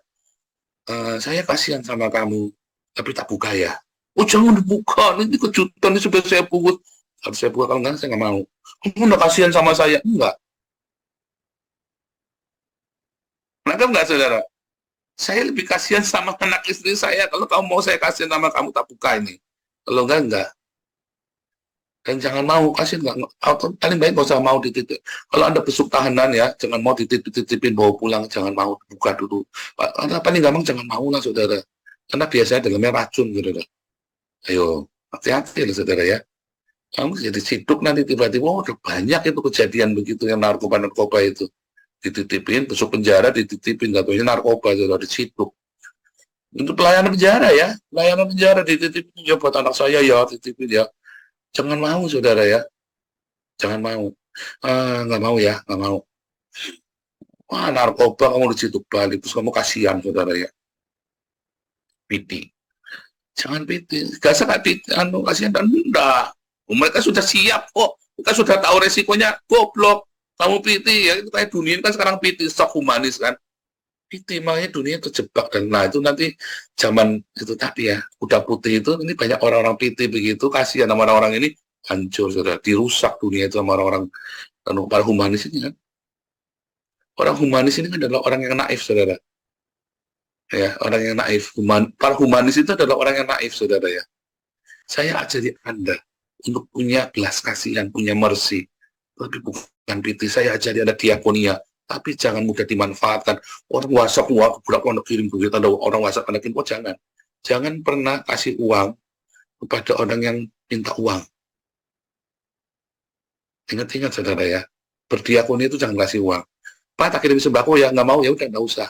Speaker 4: Saya kasihan sama kamu, tapi tak buka ya. Oh, jangan dibuka, ini kejutan, ini sudah saya buat. Harus saya buka, kalau enggak, saya nggak mau. Kamu udah kasihan sama saya? Enggak. Kenapa enggak, saudara? Saya lebih kasihan sama anak istri saya. Kalau kamu mau saya kasihan sama kamu, tak buka ini. Kalau enggak. Dan jangan mau, kasihan enggak. Atau paling baik nggak usah mau dititip. Kalau Anda besuk tahanan ya, jangan mau dititipin bawa pulang, jangan mau buka dulu. Karena paling gampang jangan mau lah, saudara. Karena biasanya dalamnya racun, saudara. Ayo, hati-hati lah, saudara ya. Kamu jadi siduk nanti tiba-tiba, oh, udah banyak itu kejadian begitu yang narkoba itu. Dititipin, besok penjara dititipin, katanya narkoba, saudara, disiduk. Untuk pelayanan penjara ya, pelayanan penjara dititipin, ya buat anak saya ya, titipin ya. Jangan mau, saudara ya. Jangan mau. Nggak mau ya, nggak mau. Wah, narkoba kamu diciduk balik, terus kamu kasihan, saudara ya. Piti. Jangan piti. Gak usah piti, kasihan dan enggak. Mereka sudah siap kok. Mereka sudah tahu resikonya. Goblok. Kamu piti ya. Itu kayak dunia ini kan sekarang piti, stok humanis kan. Piti, makanya dunia terjebak. Dan nah itu nanti zaman itu tadi ya. Kuda putih itu, ini banyak orang-orang piti begitu. Kasihan sama orang-orang ini. Hancur, saudara. Dirusak dunia itu sama orang-orang para humanis ini kan. Orang humanis ini kan adalah orang yang naif, saudara. Ya, orang yang naif. Para humanis itu adalah orang yang naif, saudara ya. Saya ajari Anda untuk punya belas kasihan, punya mercy. Tapi bukan piti, saya ajari Anda diakonia. Tapi jangan mudah dimanfaatkan. Orang WhatsApp, budak pondok kirim begitu, ada orang WhatsApp Anda kirim, jangan. Jangan pernah kasih uang kepada orang yang minta uang. Ingat-ingat, saudara ya. Berdiakonia itu jangan kasih uang. Pak, tak kirim sembako ya, nggak mau, ya udah, nggak usah.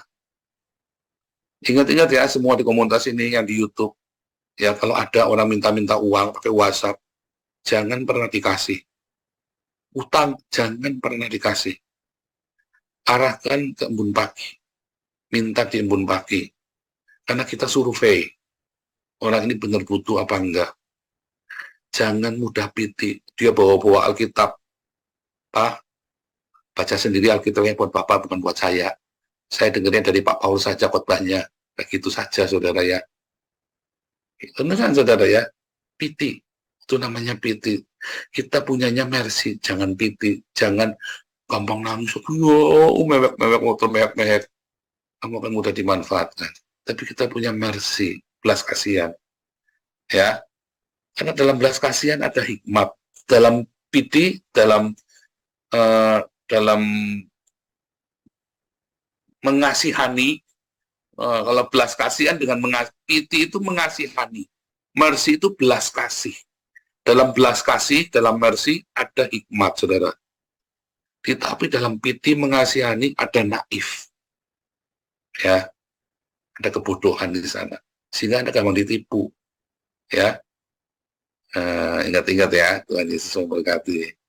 Speaker 4: Ingat-ingat ya, semua di komunitas ini yang di YouTube. Ya, kalau ada orang minta-minta uang pakai WhatsApp, jangan pernah dikasih. Utang, jangan pernah dikasih. Arahkan ke embun pagi. Minta di embun pagi. Karena kita survei. Orang ini benar butuh apa enggak. Jangan mudah piti. Dia bawa-bawa Alkitab. Pak, baca sendiri Alkitabnya buat Bapak, bukan buat saya. Saya dengarnya dari Pak Paulus saja khotbahnya. Begitu saja, saudara ya. Beneran, saudara ya. Piti. Itu namanya piti. Kita punyanya mercy, jangan piti, jangan gampang nangis. Mewek-mewek motor, mewek-mewek. Kamu akan mudah dimanfaatkan. Tapi kita punya mercy, belas kasihan. Ya. Karena dalam belas kasihan ada hikmat. Dalam piti, dalam mengasihani. Kalau belas kasihan dengan piti itu mengasihani. Mercy itu belas kasih. Dalam belas kasih, dalam mercy, ada hikmat, saudara. Tetapi dalam piti mengasihani, ada naif. Ya, ada kebodohan di sana. Sehingga Anda gampang ditipu. Ya, ingat-ingat ya, Tuhan Yesus memberkati.